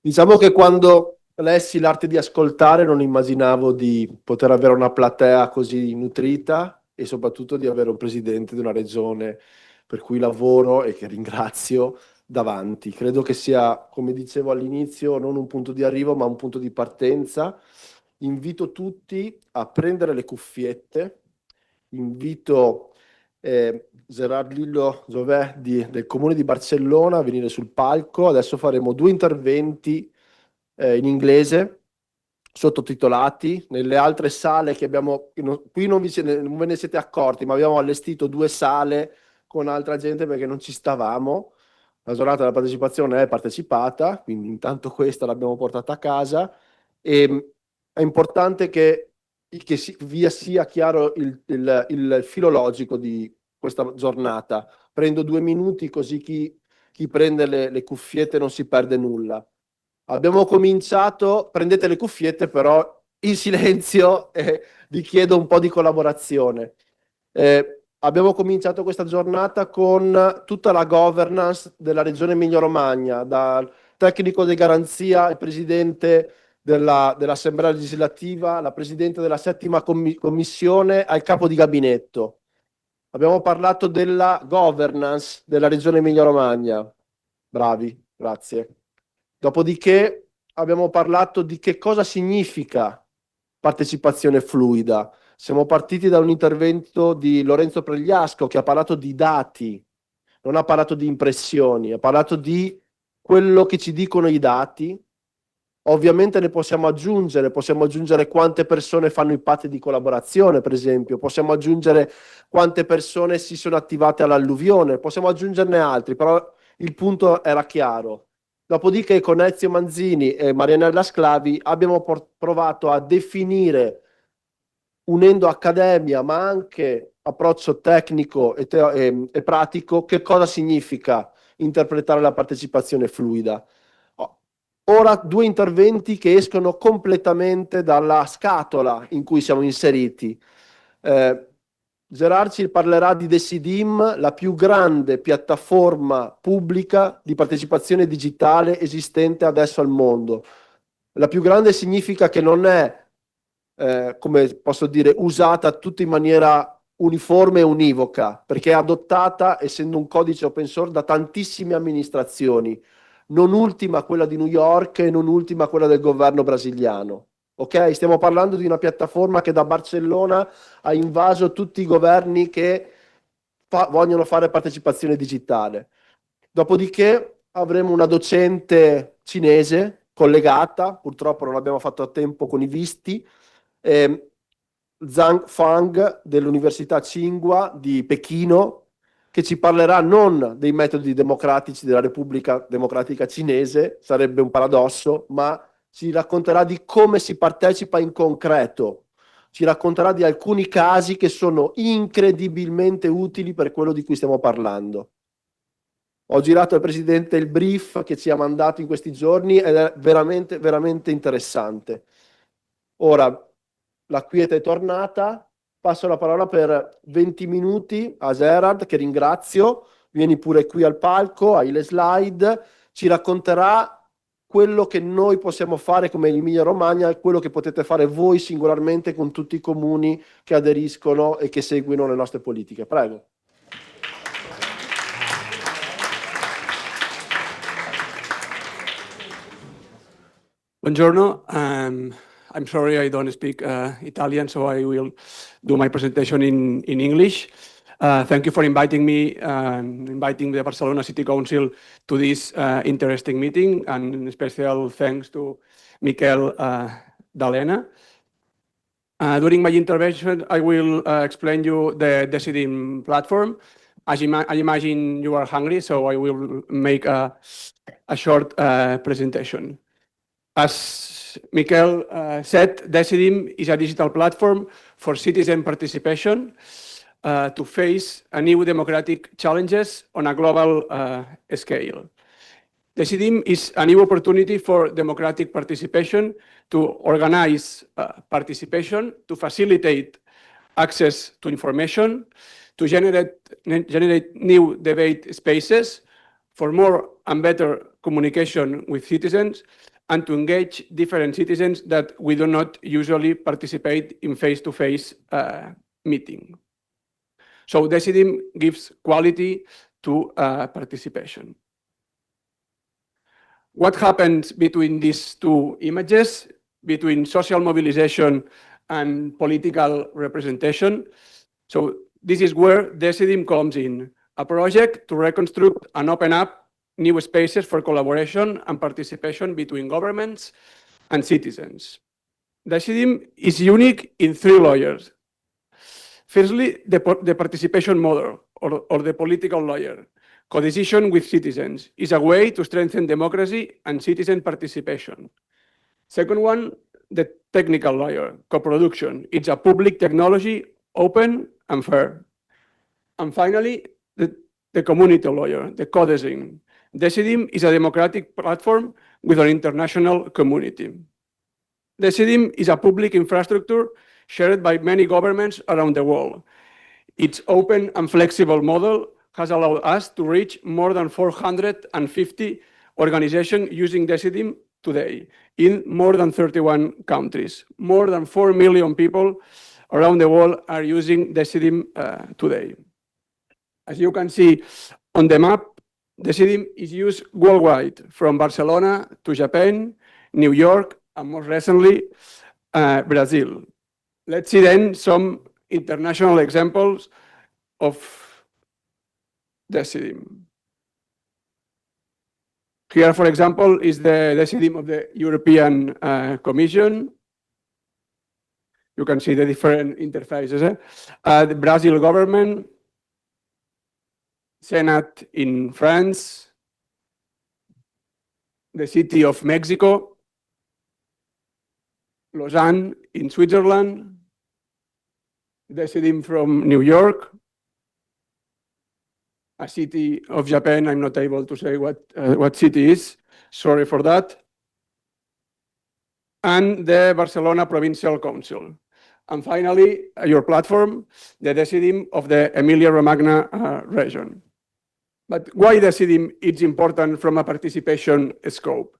Diciamo che quando lessi l'arte di ascoltare non immaginavo di poter avere una platea così nutrita e soprattutto di avere un presidente di una regione per cui lavoro e che ringrazio davanti. Credo che sia, come dicevo all'inizio, non un punto di arrivo, ma un punto di partenza. Invito tutti a prendere le cuffiette, invito Gerard Lillo del Comune di Barcellona a venire sul palco. Adesso faremo due interventi in inglese, sottotitolati. Nelle altre sale che abbiamo, qui non ve ne siete accorti, ma abbiamo allestito due sale con altra gente perché non ci stavamo. La giornata della partecipazione è partecipata, quindi intanto questa l'abbiamo portata a casa e è importante che vi sia chiaro il filo logico di questa giornata. Prendo 2 minuti così chi prende le cuffiette non si perde nulla. Abbiamo cominciato, prendete le cuffiette però in silenzio e vi chiedo un po' di collaborazione. Abbiamo cominciato questa giornata con tutta la governance della Regione Emilia-Romagna, dal tecnico di garanzia, il presidente dell'Assemblea legislativa, la presidente della settima commissione, al capo di gabinetto. Abbiamo parlato della governance della Regione Emilia-Romagna. Bravi, grazie. Dopodiché abbiamo parlato di che cosa significa partecipazione fluida. Siamo partiti da un intervento di Lorenzo Pregliasco che ha parlato di dati, non ha parlato di impressioni, ha parlato di quello che ci dicono i dati. Ovviamente ne possiamo aggiungere quante persone fanno i patti di collaborazione, per esempio, possiamo aggiungere quante persone si sono attivate all'alluvione, possiamo aggiungerne altri, però il punto era chiaro. Dopodiché con Ezio Manzini e Marianella Sclavi abbiamo provato a definire, unendo accademia ma anche approccio tecnico e pratico, che cosa significa interpretare la partecipazione fluida. Ora due interventi che escono completamente dalla scatola in cui siamo inseriti. Gerard ci parlerà di Decidim, la più grande piattaforma pubblica di partecipazione digitale esistente adesso al mondo. La più grande significa che non è, come posso dire, usata tutta in maniera uniforme e univoca, perché è adottata, essendo un codice open source, da tantissime amministrazioni, non ultima quella di New York e non ultima quella del governo brasiliano. Ok? Stiamo parlando di una piattaforma che da Barcellona ha invaso tutti i governi che vogliono fare partecipazione digitale. Dopodiché avremo una docente cinese collegata, purtroppo non abbiamo fatto a tempo con i visti, Zhang Fang dell'Università Tsinghua di Pechino, che ci parlerà non dei metodi democratici della Repubblica Democratica Cinese, sarebbe un paradosso, ma ci racconterà di come si partecipa in concreto, ci racconterà di alcuni casi che sono incredibilmente utili per quello di cui stiamo parlando. Ho girato al Presidente il brief che ci ha mandato in questi giorni ed è veramente, veramente interessante. Ora, la quiete è tornata, passo la parola per 20 minuti a Gerard, che ringrazio, vieni pure qui al palco, hai le slide, ci racconterà quello che noi possiamo fare come Emilia-Romagna e quello che potete fare voi singolarmente con tutti i comuni che aderiscono e che seguono le nostre politiche. Prego. Buongiorno. I'm sorry I don't speak Italian, so I will do my presentation in English. Thank you for inviting me, inviting the Barcelona City Council to this interesting meeting, and special thanks to Miquel D'Alena. During my intervention, I will explain you the Decidim platform. As I imagine you are hungry, so I will make a short presentation. As Miquel said, Decidim is a digital platform for citizen participation to face a new democratic challenges on a global scale. Decidim is a new opportunity for democratic participation to organize participation, to facilitate access to information, to generate new debate spaces for more and better communication with citizens, and to engage different citizens that we do not usually participate in face-to-face meeting. So Decidim gives quality to participation. What happens between these two images, between social mobilization and political representation? So this is where Decidim comes in, a project to reconstruct and open up new spaces for collaboration and participation between governments and citizens. Decidim is unique in 3 layers. Firstly, the participation model, or the political layer. Co-decision with citizens is a way to strengthen democracy and citizen participation. Second one, the technical layer, co-production. It's a public technology, open and fair. And finally, the community layer, the co-design. Decidim is a democratic platform with an international community. Decidim is a public infrastructure shared by many governments around the world. Its open and flexible model has allowed us to reach more than 450 organizations using Decidim today in more than 31 countries. More than 4 million people around the world are using Decidim today. As you can see on the map, Decidim is used worldwide, from Barcelona to Japan, New York, and most recently, Brazil. Let's see then some international examples of Decidim. Here, for example, is the Decidim of the European Commission. You can see the different interfaces. The Brazil government, Senate in France, the city of Mexico, Lausanne in Switzerland, Decidim from New York, a city of Japan. I'm not able to say what city is. Sorry for that. And the Barcelona Provincial Council. And finally, your platform, the Decidim of the Emilia-Romagna region. But why Decidim is important from a participation scope?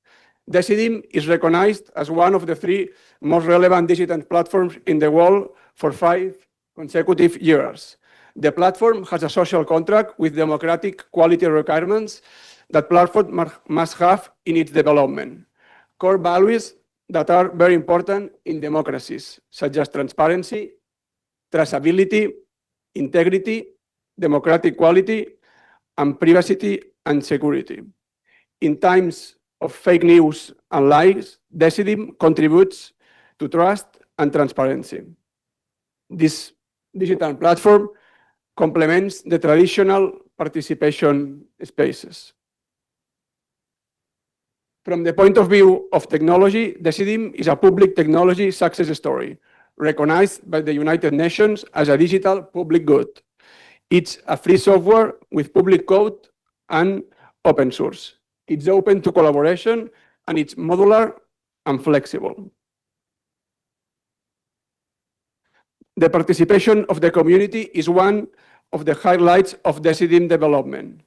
Decidim is recognized as one of the 3 most relevant digital platforms in the world for 5 consecutive years. The platform has a social contract with democratic quality requirements that platform must have in its development. Core values that are very important in democracies, such as transparency, traceability, integrity, democratic quality, and privacy and security. In times of fake news and lies, Decidim contributes to trust and transparency. This digital platform complements the traditional participation spaces. From the point of view of technology, Decidim is a public technology success story, recognized by the United Nations as a digital public good. It's a free software with public code and open source. It's open to collaboration, and it's modular and flexible. The participation of the community is one of the highlights of Decidim development.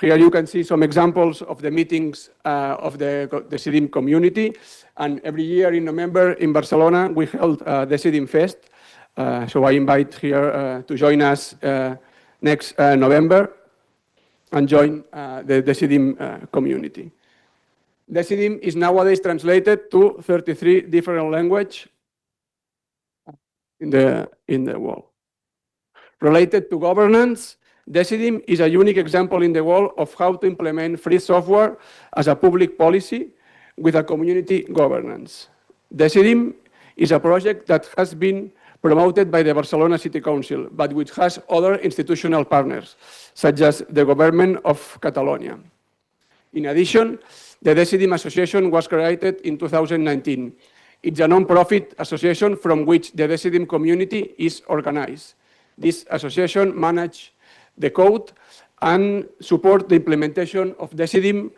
Here you can see some examples of the meetings of the Decidim community. And every year in November in Barcelona, we held Decidim Fest. So I invite here to join us next November and join the Decidim community. Decidim is nowadays translated to 33 different languages in the world. Related to governance, Decidim is a unique example in the world of how to implement free software as a public policy with a community governance. Decidim is a project that has been promoted by the Barcelona City Council, but which has other institutional partners, such as the government of Catalonia. In addition, the Decidim Association was created in 2019. It's a non-profit association from which the Decidim community is organized. This association manages the code and supports the implementation of Decidim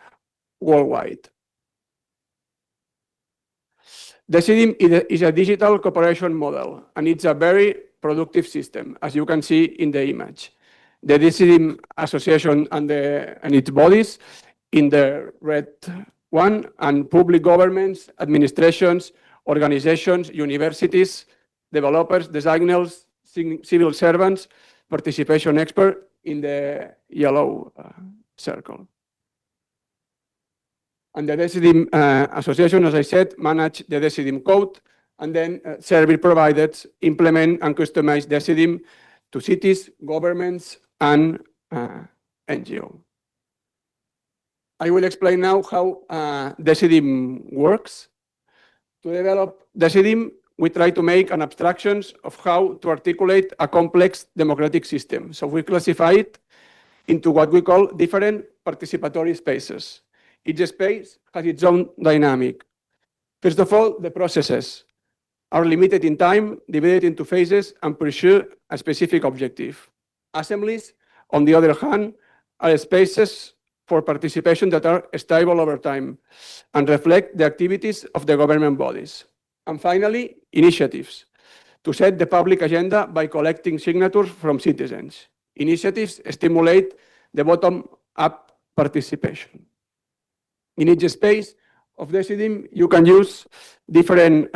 worldwide. Decidim is a digital cooperation model, and it's a very productive system, as you can see in the image. The Decidim Association and its bodies in the red one, and public governments, administrations, organizations, universities, developers, designers, civil servants, participation expert in the yellow circle. And the Decidim Association, as I said, manage the Decidim code, and then service providers implement and customize Decidim to cities, governments, and NGO. I will explain now how Decidim works. To develop Decidim, we try to make an abstraction of how to articulate a complex democratic system. So we classify it into what we call different participatory spaces. Each space has its own dynamic. First of all, the processes are limited in time, divided into phases, and pursue a specific objective. Assemblies, on the other hand, are spaces for participation that are stable over time and reflect the activities of the government bodies. And finally, initiatives, to set the public agenda by collecting signatures from citizens. Initiatives stimulate the bottom-up participation. In each space of Decidim, you can use different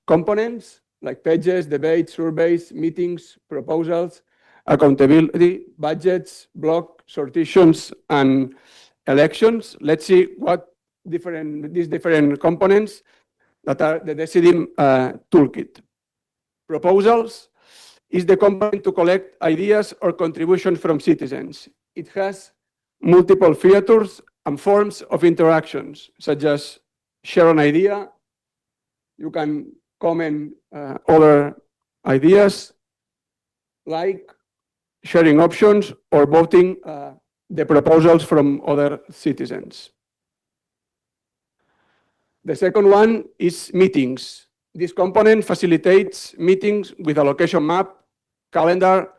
components like pages, debates, surveys, meetings, proposals, accountability, budgets, block sortitions, and elections. Let's see what these different components that are the Decidim toolkit. Proposals is the component to collect ideas or contributions from citizens. It has multiple features and forms of interactions, such as share an idea, you can comment other ideas, like sharing options, or voting the proposals from other citizens. The second one is meetings. This component facilitates meetings with a location map, calendar,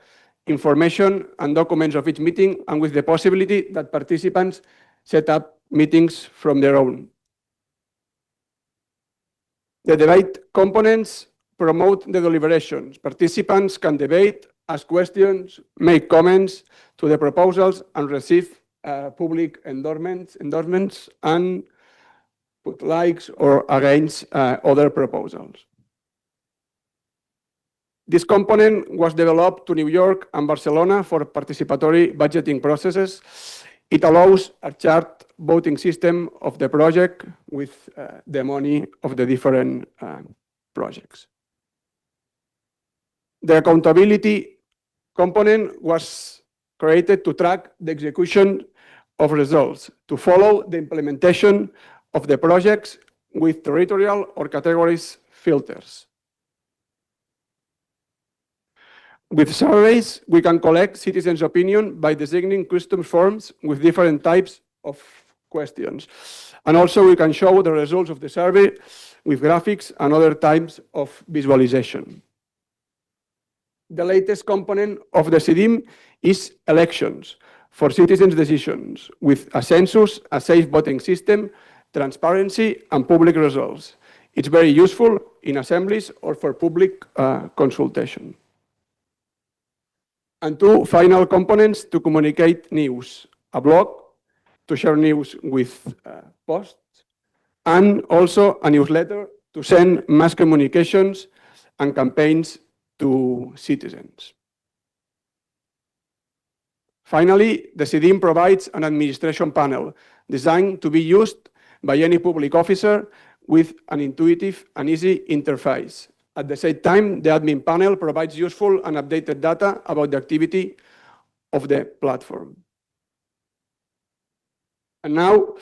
information, and documents of each meeting, and with the possibility that participants set up meetings from their own. The debate components promote the deliberations. Participants can debate, ask questions, make comments to the proposals, and receive public endorsements and put likes or against other proposals. This component was developed to New York and Barcelona for participatory budgeting processes. It allows a chart voting system of the project with the money of the different projects. The accountability component was created to track the execution of results, to follow the implementation of the projects with territorial or categories filters. With surveys, we can collect citizens' opinion by designing custom forms with different types of questions. And also we can show the results of the survey with graphics and other types of visualization. The latest component of the Decidim is elections for citizens' decisions with a census, a safe voting system, transparency, and public results. It's very useful in assemblies or for public consultation. And two final components to communicate news: a blog to share news with posts, and also a newsletter to send mass communications and campaigns to citizens. Finally, the Decidim provides an administration panel designed to be used by any public officer with an intuitive and easy interface. At the same time, the admin panel provides useful and updated data about the activity of the platform. And now,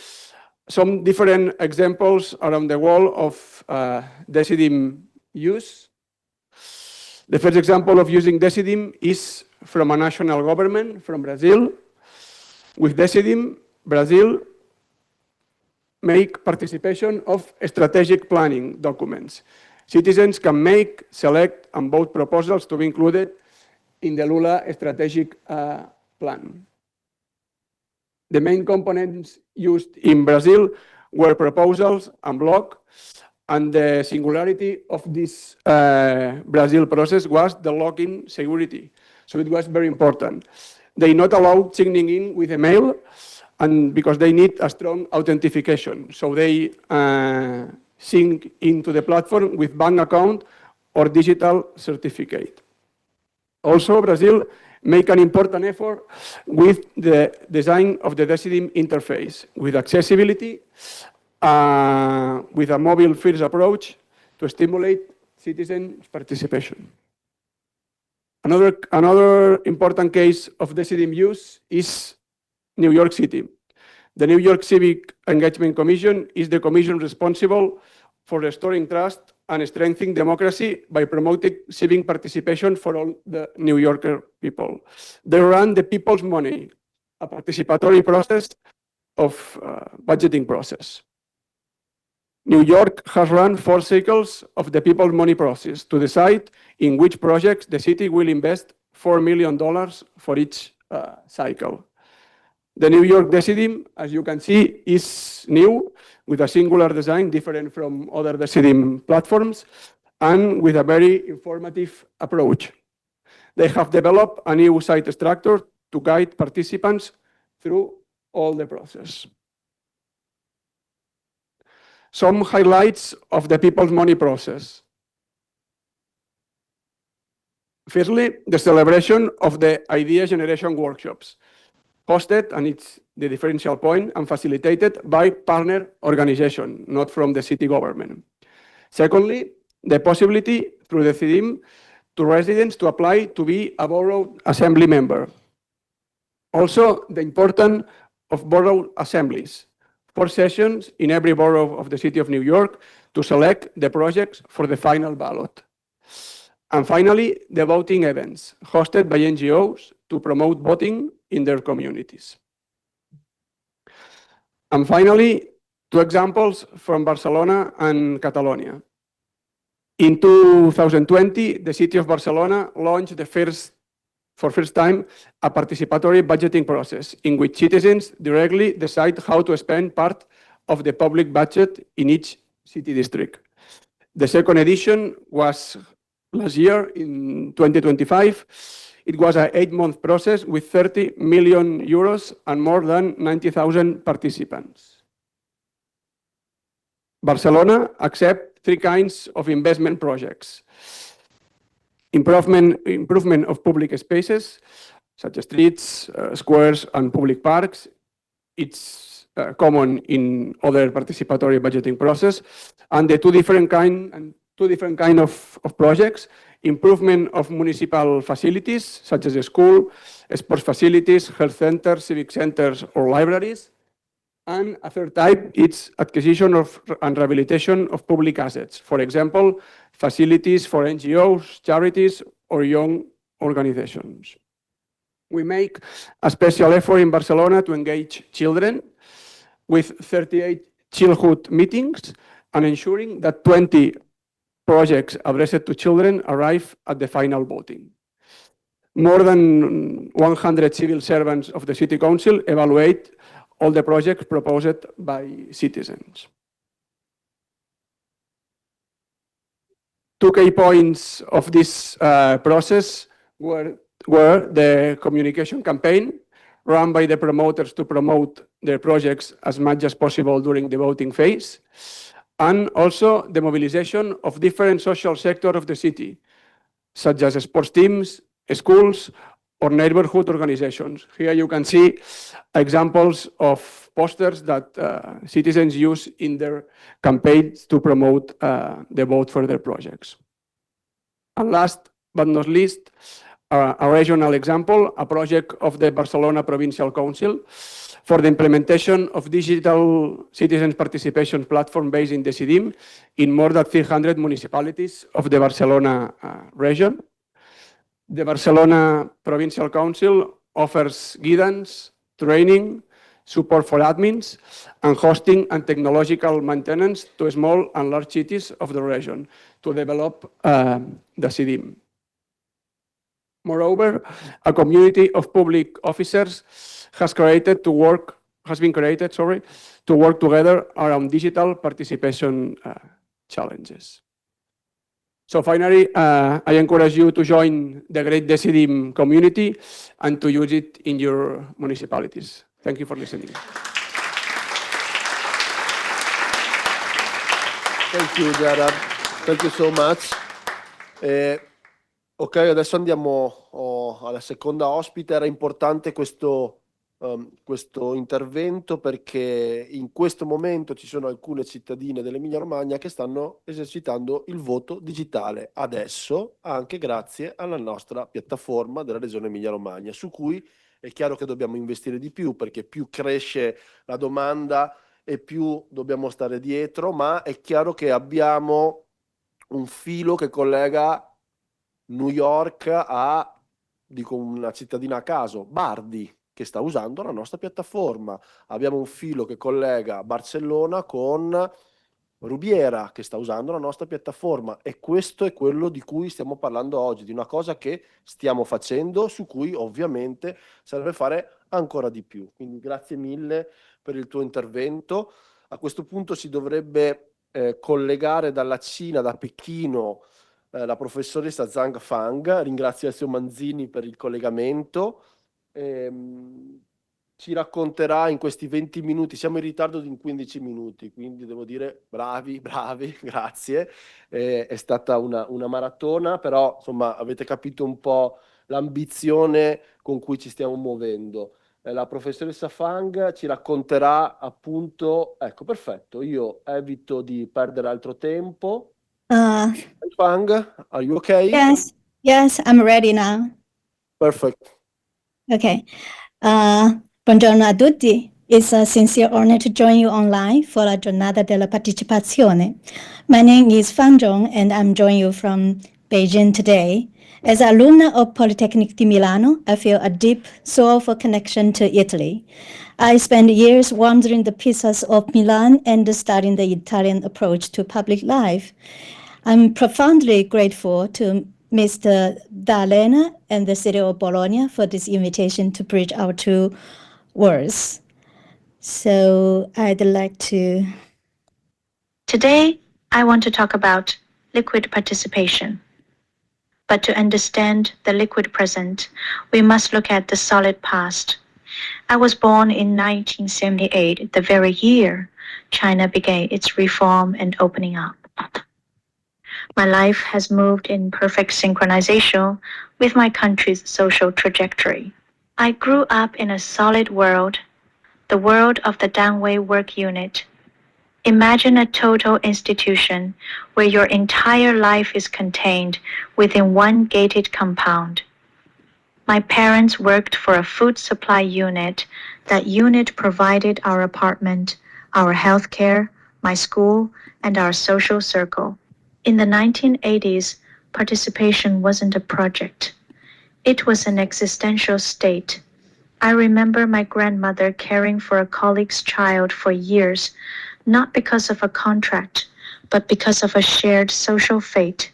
some different examples around the world of Decidim use. The first example of using Decidim is from a national government, from Brazil. With Decidim, Brazil make participation of strategic planning documents. Citizens can make, select, and vote proposals to be included in the Lula strategic plan. The main components used in Brazil were proposals and block, and the singularity of this Brazil process was the login security. So it was very important. They not allowed signing in with email, and because they need a strong authentication. So they sync into the platform with bank account or digital certificate. Also, Brazil make an important effort with the design of the Decidim interface, with accessibility, with a mobile-first approach to stimulate citizen participation. Another important case of Decidim use is New York City. The New York Civic Engagement Commission is the commission responsible for restoring trust and strengthening democracy by promoting civic participation for all the New Yorker people. They run the people's money, a participatory process of budgeting process. New York has run 4 cycles of the people's money process to decide in which projects the city will invest $4 million for each cycle. The New York Decidim, as you can see, is new, with a singular design different from other Decidim platforms, and with a very informative approach. They have developed a new site structure to guide participants through all the process. Some highlights of the people's money process. Firstly, the celebration of the idea generation workshops, hosted, and it's the differential point, and facilitated by partner organization, not from the city government. Secondly, the possibility through the Decidim to residents to apply to be a borough assembly member. Also, the importance of borough assemblies, 4 sessions in every borough of the city of New York to select the projects for the final ballot. And finally, the voting events, hosted by NGOs to promote voting in their communities. And finally, 2 examples from Barcelona and Catalonia. In 2020, the city of Barcelona launched for first time, a participatory budgeting process in which citizens directly decide how to spend part of the public budget in each city district. The second edition was last year in 2025. It was an 8-month process with 30 million euros and more than 90,000 participants. Barcelona accepts 3 kinds of investment projects. Improvement of public spaces, such as streets, squares, and public parks. It's common in other participatory budgeting process. And the two different kind of projects: improvement of municipal facilities, such as a school, sports facilities, health centers, civic centers, or libraries. And a third type, it's acquisition of and rehabilitation of public assets. For example, facilities for NGOs, charities, or young organizations. We make a special effort in Barcelona to engage children with 38 childhood meetings and ensuring that 20 projects addressed to children arrive at the final voting. More than 100 civil servants of the City Council evaluate all the projects proposed by citizens. 2 key points of this process were the communication campaign run by the promoters to promote their projects as much as possible during the voting phase, and also the mobilization of different social sectors of the city, such as sports teams, schools, or neighborhood organizations. Here you can see examples of posters that citizens use in their campaigns to promote the vote for their projects. And last but not least, a regional example, a project of the Barcelona Provincial Council for the implementation of digital citizens participation platform based in Decidim in more than 300 municipalities of the Barcelona region. The Barcelona Provincial Council offers guidance, training, support for admins, and hosting and technological maintenance to small and large cities of the region to develop Decidim. Moreover, a community of public officers has been created to work together around digital participation challenges. So finally, I encourage you to join the great Decidim community and to use it in your municipalities. Thank you for listening. Thank you, Gerard. Thank you so much. Ok, adesso andiamo alla seconda ospite. Era importante questo intervento perché in questo momento ci sono alcune cittadine dell'Emilia-Romagna che stanno esercitando il voto digitale adesso, anche grazie alla nostra piattaforma della Regione Emilia-Romagna, su cui è chiaro che dobbiamo investire di più perché più cresce la domanda e più dobbiamo stare dietro, ma è chiaro che abbiamo un filo che collega New York a, dico una cittadina a caso, Bardi, che sta usando la nostra piattaforma. Abbiamo un filo che collega Barcellona con Rubiera, che sta usando la nostra piattaforma. E questo è quello di cui stiamo parlando oggi, di una cosa che stiamo facendo, su cui ovviamente serve fare ancora di più. Quindi grazie mille per il tuo intervento. A questo punto si dovrebbe collegare dalla Cina, da Pechino, la professoressa Zhang Fang. Ringrazio Ezio Manzini per il collegamento. Ci racconterà in questi 20 minuti, siamo in ritardo di 15 minuti, quindi devo dire bravi, bravi, grazie. È stata una maratona, però insomma avete capito un po' l'ambizione con cui ci stiamo muovendo. La professoressa Fang ci racconterà appunto, ecco, perfetto, io evito di perdere altro tempo. Uh, Fang, are you okay? yes, I'm ready now. Perfect. Okay. Buongiorno a tutti. It's a sincere honor to join you online for la giornata della partecipazione. My name is Fang Zhong, and I'm joining you from Beijing today. As alumna of Polytechnic di Milano, I feel a deep, soulful connection to Italy. I spent years wandering the pizzas of Milan and studying the Italian approach to public life. I'm profoundly grateful to Mr. D'Alena and the city of Bologna for this invitation to bridge our two worlds. So I'd like to... Today, I want to talk about liquid participation. But to understand the liquid present, we must look at the solid past. I was born in 1978, the very year China began its reform and opening up. My life has moved in perfect synchronization with my country's social trajectory. I grew up in a solid world, the world of the Danwei work unit. Imagine a total institution where your entire life is contained within one gated compound. My parents worked for a food supply unit. That unit provided our apartment, our healthcare, my school, and our social circle. In the 1980s, participation wasn't a project. It was an existential state. I remember my grandmother caring for a colleague's child for years, not because of a contract, but because of a shared social fate.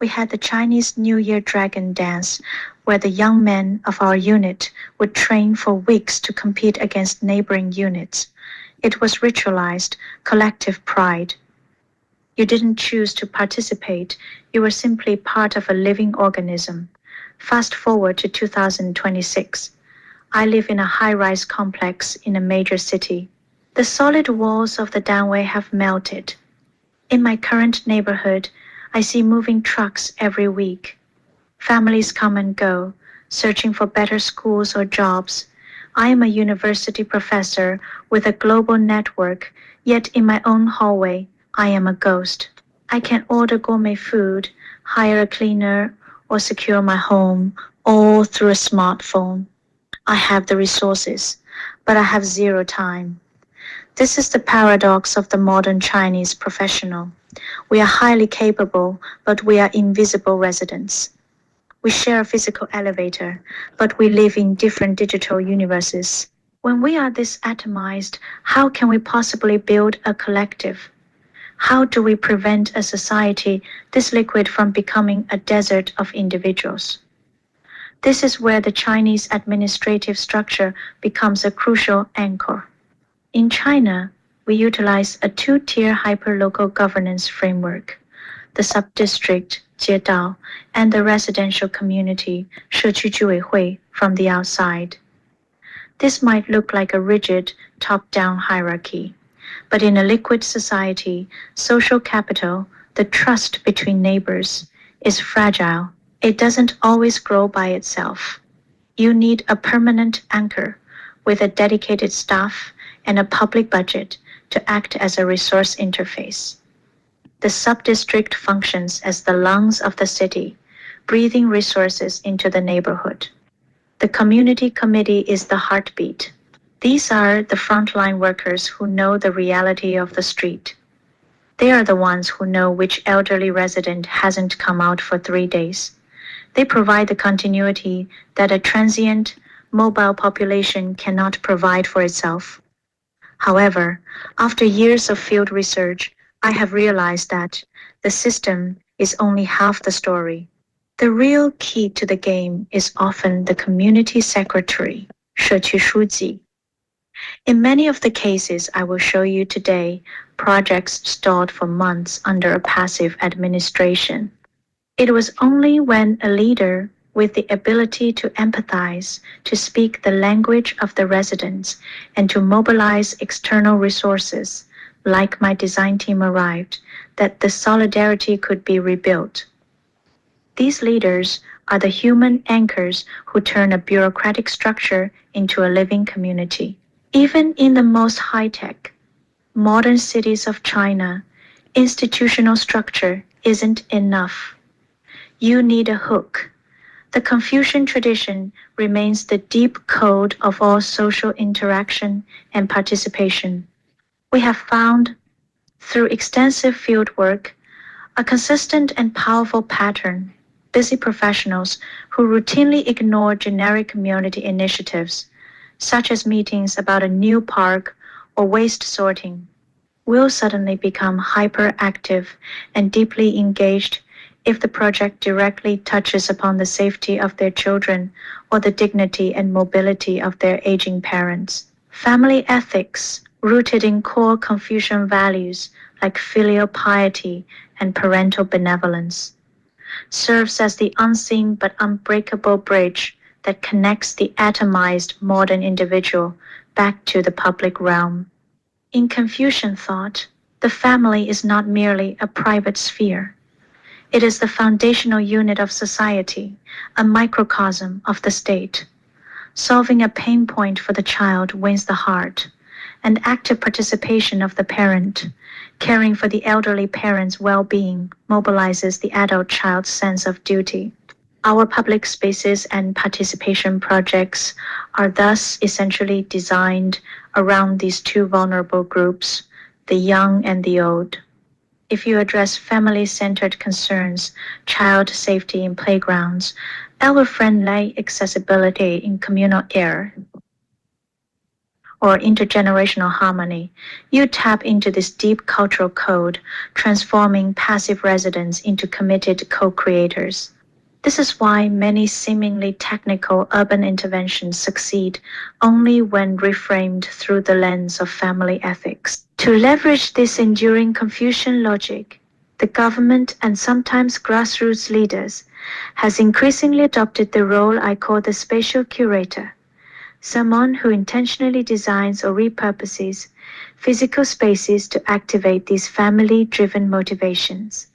We had the Chinese New Year Dragon Dance, where the young men of our unit would train for weeks to compete against neighboring units. It was ritualized, collective pride. You didn't choose to participate, you were simply part of a living organism. Fast forward to 2026. I live in a high-rise complex in a major city. The solid walls of the Danwei have melted. In my current neighborhood, I see moving trucks every week. Families come and go, searching for better schools or jobs. I am a university professor with a global network, yet in my own hallway, I am a ghost. I can order gourmet food, hire a cleaner, or secure my home, all through a smartphone. I have the resources, but I have zero time. This is the paradox of the modern Chinese professional. We are highly capable, but we are invisible residents. We share a physical elevator, but we live in different digital universes. When we are this atomized, how can we possibly build a collective? How do we prevent a society this liquid from becoming a desert of individuals? This is where the Chinese administrative structure becomes a crucial anchor. In China, we utilize a two-tier hyperlocal governance framework. The sub-district, 街道, and the residential community, 社区居委会, from the outside. This might look like a rigid, top-down hierarchy, but in a liquid society, social capital, the trust between neighbors, is fragile. It doesn't always grow by itself. You need a permanent anchor with a dedicated staff and a public budget to act as a resource interface. The sub-district functions as the lungs of the city, breathing resources into the neighborhood. The community committee is the heartbeat. These are the frontline workers who know the reality of the street. They are the ones who know which elderly resident hasn't come out for 3 days. They provide the continuity that a transient, mobile population cannot provide for itself. However, after years of field research, I have realized that the system is only half the story. The real key to the game is often the community secretary, 社区书记. In many of the cases I will show you today, projects stalled for months under a passive administration. It was only when a leader with the ability to empathize, to speak the language of the residents, and to mobilize external resources, like my design team arrived, that the solidarity could be rebuilt. These leaders are the human anchors who turn a bureaucratic structure into a living community. Even in the most high-tech, modern cities of China, institutional structure isn't enough. You need a hook. The Confucian tradition remains the deep code of all social interaction and participation. We have found, through extensive field work, a consistent and powerful pattern: busy professionals who routinely ignore generic community initiatives, such as meetings about a new park or waste sorting, will suddenly become hyperactive and deeply engaged if the project directly touches upon the safety of their children or the dignity and mobility of their aging parents. Family ethics, rooted in core Confucian values like filial piety and parental benevolence, serves as the unseen but unbreakable bridge that connects the atomized modern individual back to the public realm. In Confucian thought, the family is not merely a private sphere. It is the foundational unit of society, a microcosm of the state. Solving a pain point for the child wins the heart, and active participation of the parent, caring for the elderly parent's well-being, mobilizes the adult child's sense of duty. Our public spaces and participation projects are thus essentially designed around these two vulnerable groups, the young and the old. If you address family-centered concerns, child safety in playgrounds, elder-friendly accessibility in communal air, or intergenerational harmony, you tap into this deep cultural code, transforming passive residents into committed co-creators. This is why many seemingly technical urban interventions succeed only when reframed through the lens of family ethics. To leverage this enduring Confucian logic, the government and sometimes grassroots leaders has increasingly adopted the role I call the spatial curator, someone who intentionally designs or repurposes physical spaces to activate these family-driven motivations,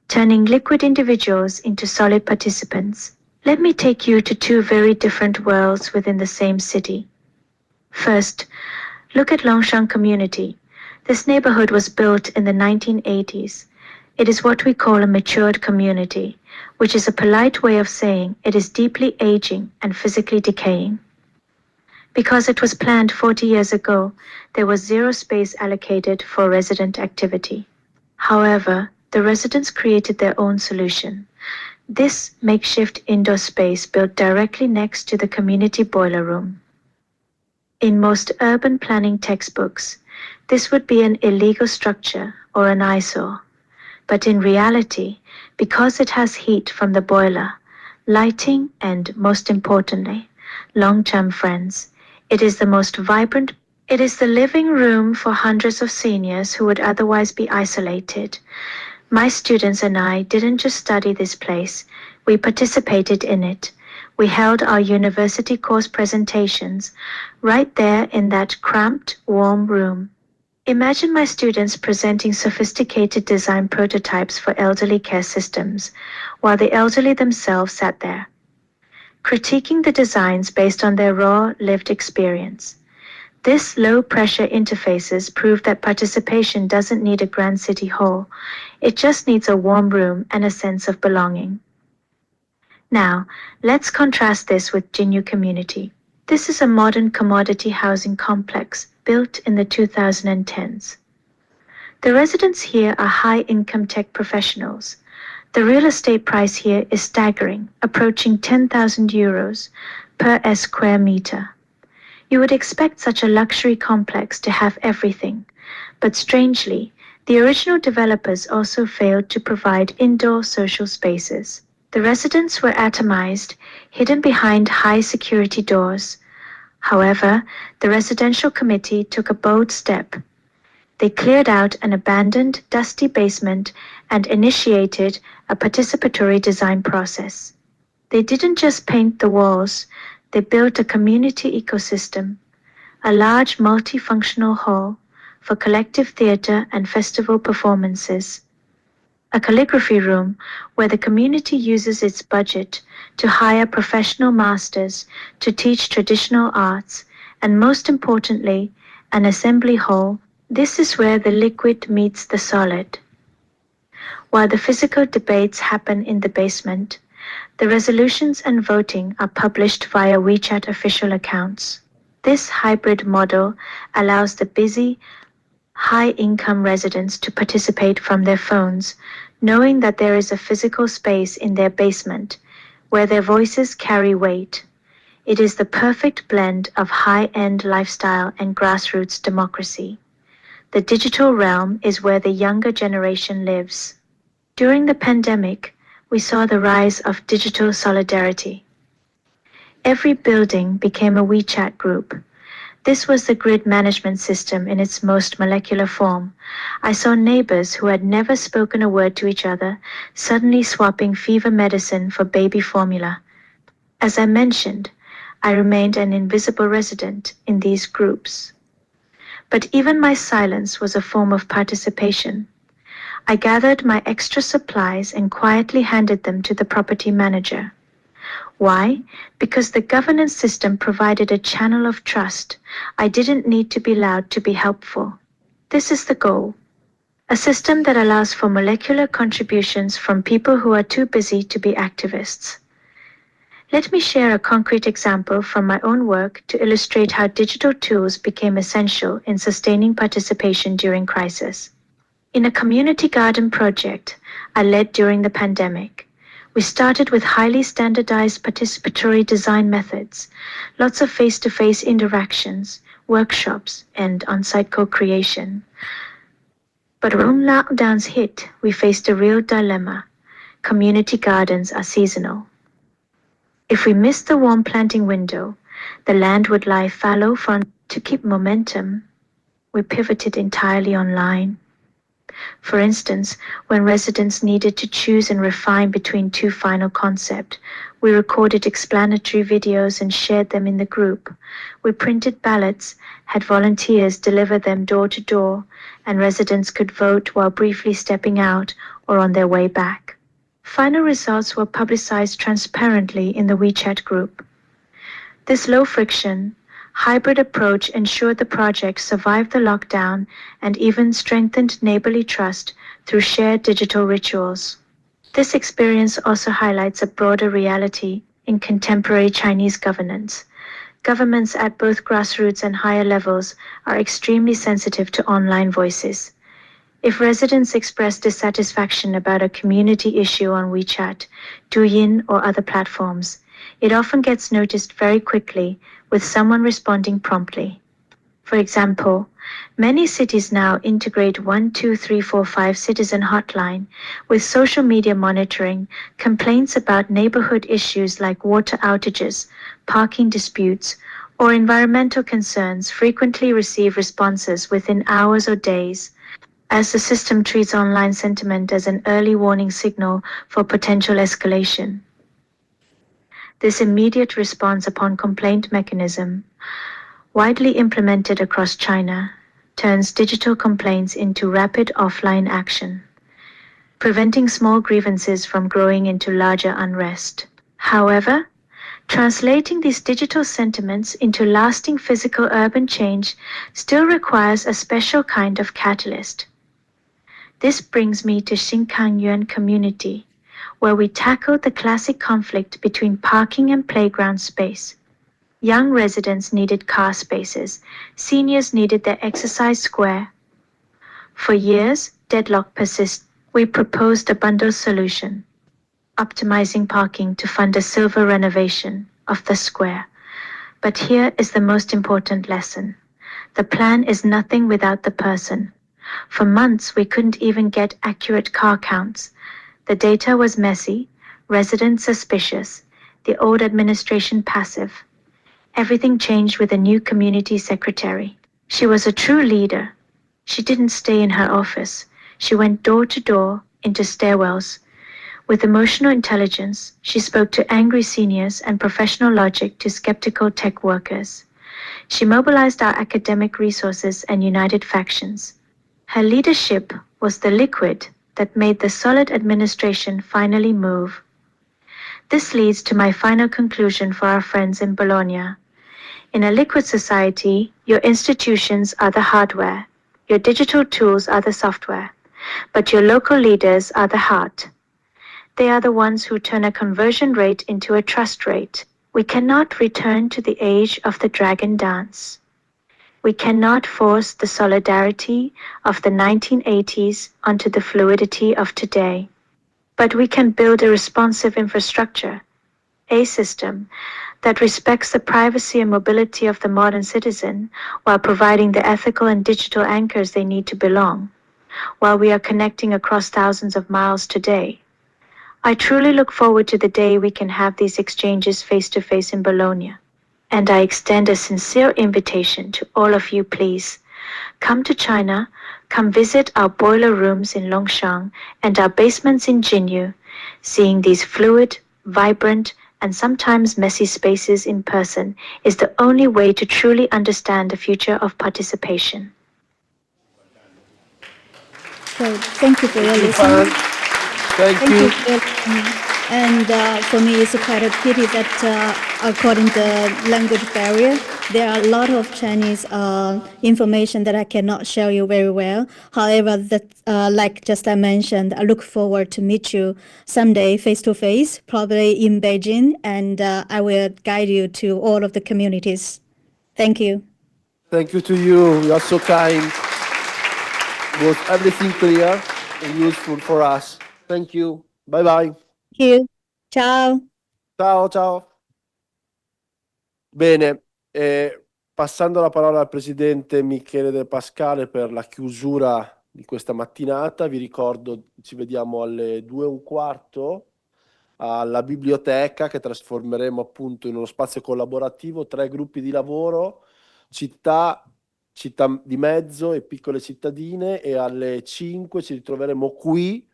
turning liquid individuals into solid participants. Let me take you to two very different worlds within the same city. First, look at Longshan community. This neighborhood was built in the 1980s. It is what we call a matured community, which is a polite way of saying it is deeply aging and physically decaying. Because it was planned 40 years ago, there was zero space allocated for resident activity. However, the residents created their own solution. This makeshift indoor space built directly next to the community boiler room. In most urban planning textbooks, this would be an illegal structure or an eyesore. But in reality, because it has heat from the boiler, lighting, and most importantly, long-term friends, it is the most vibrant. It is the living room for hundreds of seniors who would otherwise be isolated. My students and I didn't just study this place, we participated in it. We held our university course presentations right there in that cramped, warm room. Imagine my students presenting sophisticated design prototypes for elderly care systems, while the elderly themselves sat there, critiquing the designs based on their raw, lived experience. This low-pressure interfaces prove that participation doesn't need a grand city hall. It just needs a warm room and a sense of belonging. Now, let's contrast this with Jinyu Community. This is a modern commodity housing complex built in the 2010s. The residents here are high-income tech professionals. The real estate price here is staggering, approaching 10,000 euros per square meter. You would expect such a luxury complex to have everything, but strangely, the original developers also failed to provide indoor social spaces. The residents were atomized, hidden behind high security doors. However, the residential committee took a bold step. They cleared out an abandoned, dusty basement and initiated a participatory design process. They didn't just paint the walls, they built a community ecosystem, a large multifunctional hall for collective theater and festival performances, a calligraphy room where the community uses its budget to hire professional masters to teach traditional arts, and most importantly, an assembly hall. This is where the liquid meets the solid. While the physical debates happen in the basement, the resolutions and voting are published via WeChat official accounts. This hybrid model allows the busy, high-income residents to participate from their phones, knowing that there is a physical space in their basement where their voices carry weight. It is the perfect blend of high-end lifestyle and grassroots democracy. The digital realm is where the younger generation lives. During the pandemic, we saw the rise of digital solidarity. Every building became a WeChat group. This was the grid management system in its most molecular form. I saw neighbors who had never spoken a word to each other suddenly swapping fever medicine for baby formula. As I mentioned, I remained an invisible resident in these groups. But even my silence was a form of participation. I gathered my extra supplies and quietly handed them to the property manager. Why? Because the governance system provided a channel of trust. I didn't need to be loud to be helpful. This is the goal. A system that allows for molecular contributions from people who are too busy to be activists. Let me share a concrete example from my own work to illustrate how digital tools became essential in sustaining participation during crisis. In a community garden project I led during the pandemic, we started with highly standardized participatory design methods, lots of face-to-face interactions, workshops, and on-site co-creation. But when lockdowns hit, we faced a real dilemma. Community gardens are seasonal. If we missed the warm planting window, the land would lie fallow. To keep momentum, we pivoted entirely online. For instance, when residents needed to choose and refine between two final concepts, we recorded explanatory videos and shared them in the group. We printed ballots, had volunteers deliver them door to door, and residents could vote while briefly stepping out or on their way back. Final results were publicized transparently in the WeChat group. This low-friction, hybrid approach ensured the project survived the lockdown and even strengthened neighborly trust through shared digital rituals. This experience also highlights a broader reality in contemporary Chinese governance. Governments at both grassroots and higher levels are extremely sensitive to online voices. If residents express dissatisfaction about a community issue on WeChat, Douyin, or other platforms, it often gets noticed very quickly, with someone responding promptly. For example, many cities now integrate 12345 citizen hotline with social media monitoring. Complaints about neighborhood issues like water outages, parking disputes, or environmental concerns frequently receive responses within hours or days, as the system treats online sentiment as an early warning signal for potential escalation. This immediate response upon complaint mechanism, widely implemented across China, turns digital complaints into rapid offline action, preventing small grievances from growing into larger unrest. However, translating these digital sentiments into lasting physical urban change still requires a special kind of catalyst. This brings me to Xinkangyuan community, where we tackled the classic conflict between parking and playground space. Young residents needed car spaces, seniors needed their exercise square. For years, deadlock persists. We proposed a bundle solution, optimizing parking to fund a silver renovation of the square. But here is the most important lesson. The plan is nothing without the person. For months, we couldn't even get accurate car counts. The data was messy, residents suspicious, the old administration passive. Everything changed with a new community secretary. She was a true leader. She didn't stay in her office. She went door to door, into stairwells. With emotional intelligence, she spoke to angry seniors and professional logic to skeptical tech workers. She mobilized our academic resources and united factions. Her leadership was the liquid that made the solid administration finally move. This leads to my final conclusion for our friends in Bologna. In a liquid society, your institutions are the hardware, your digital tools are the software, but your local leaders are the heart. They are the ones who turn a conversion rate into a trust rate. We cannot return to the age of the dragon dance. We cannot force the solidarity of the 1980s onto the fluidity of today. But we can build a responsive infrastructure, a system that respects the privacy and mobility of the modern citizen while providing the ethical and digital anchors they need to belong, while we are connecting across thousands of miles today. I truly look forward to the day we can have these exchanges face-to-face in Bologna. And I extend a sincere invitation to all of you, please. Come to China, come visit our boiler rooms in Longshan and our basements in Jinyu. Seeing these fluid, vibrant, and sometimes messy spaces in person is the only way to truly understand the future of participation. So thank you for your Fang. listening. Thank Thank you. you for your listening. And for me, it's quite a pity that according to the language barrier, there are a lot of Chinese information that I cannot share you very well. However, that like just I mentioned, I look forward to meet you someday face to face, probably in Beijing, and I will guide you to all of the communities. Thank you. Thank you to you. You are so kind. Was everything clear and useful for us. Thank you. Bye bye. Thank you. Ciao. Ciao, ciao. Bene, passando la parola al presidente Michele De Pascale per la chiusura di questa mattinata, vi ricordo ci vediamo alle 2:15 alla biblioteca che trasformeremo appunto in uno spazio collaborativo, 3 gruppi di lavoro, città, città di mezzo e piccole cittadine, e alle 5 ci ritroveremo qui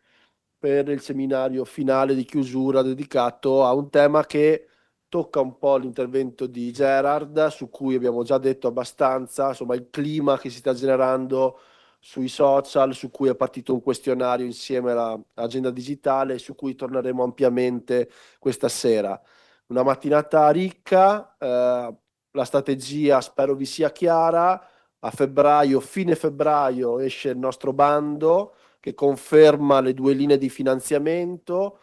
per il seminario finale di chiusura dedicato a un tema che tocca un po' l'intervento di Gerard, su cui abbiamo già detto abbastanza, insomma il clima che si sta generando sui social, su cui è partito un questionario insieme all'agenda digitale, su cui torneremo ampiamente questa sera. Una mattinata ricca, la strategia spero vi sia chiara. A febbraio, fine febbraio, esce il nostro bando che conferma le 2 linee di finanziamento.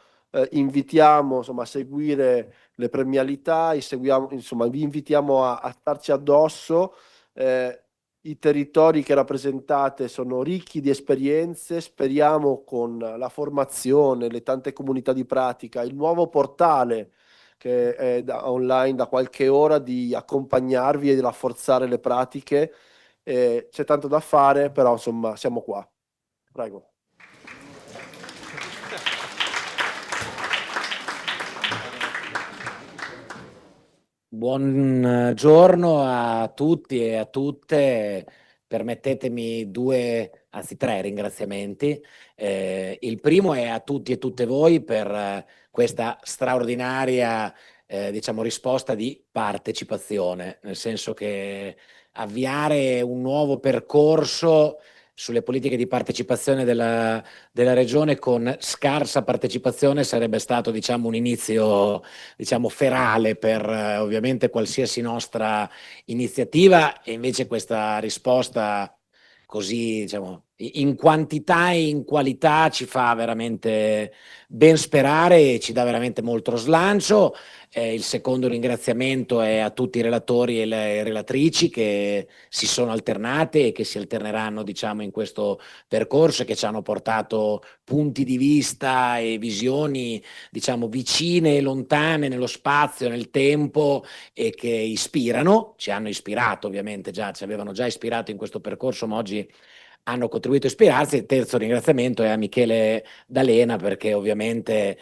Invitiamo insomma, a seguire le premialità, insomma, vi invitiamo a starci addosso. I territori che rappresentate sono ricchi di esperienze, speriamo con la formazione, le tante comunità di pratica, il nuovo portale che è online da qualche ora, di accompagnarvi e di rafforzare le pratiche. C'è tanto da fare, però insomma siamo qua. Prego. Buongiorno a tutti e a tutte. Permettetemi 2, anzi 3 ringraziamenti. Il primo è a tutti e tutte voi per questa straordinaria diciamo, risposta di partecipazione, nel senso che avviare un nuovo percorso sulle politiche di partecipazione della regione con scarsa partecipazione sarebbe stato, diciamo, un inizio, diciamo, ferale per ovviamente qualsiasi nostra iniziativa, e invece questa risposta così, diciamo, in quantità e in qualità ci fa veramente ben sperare e ci dà veramente molto slancio. Il secondo ringraziamento è a tutti i relatori e le relatrici che si sono alternate e che si alterneranno, diciamo, in questo percorso e che ci hanno portato punti di vista e visioni, diciamo, vicine e lontane nello spazio, nel tempo, e che ispirano, ci hanno ispirato ovviamente già, ci avevano già ispirato in questo percorso, ma oggi hanno contribuito a ispirarsi. Il terzo ringraziamento è a Michele D'Alena, perché ovviamente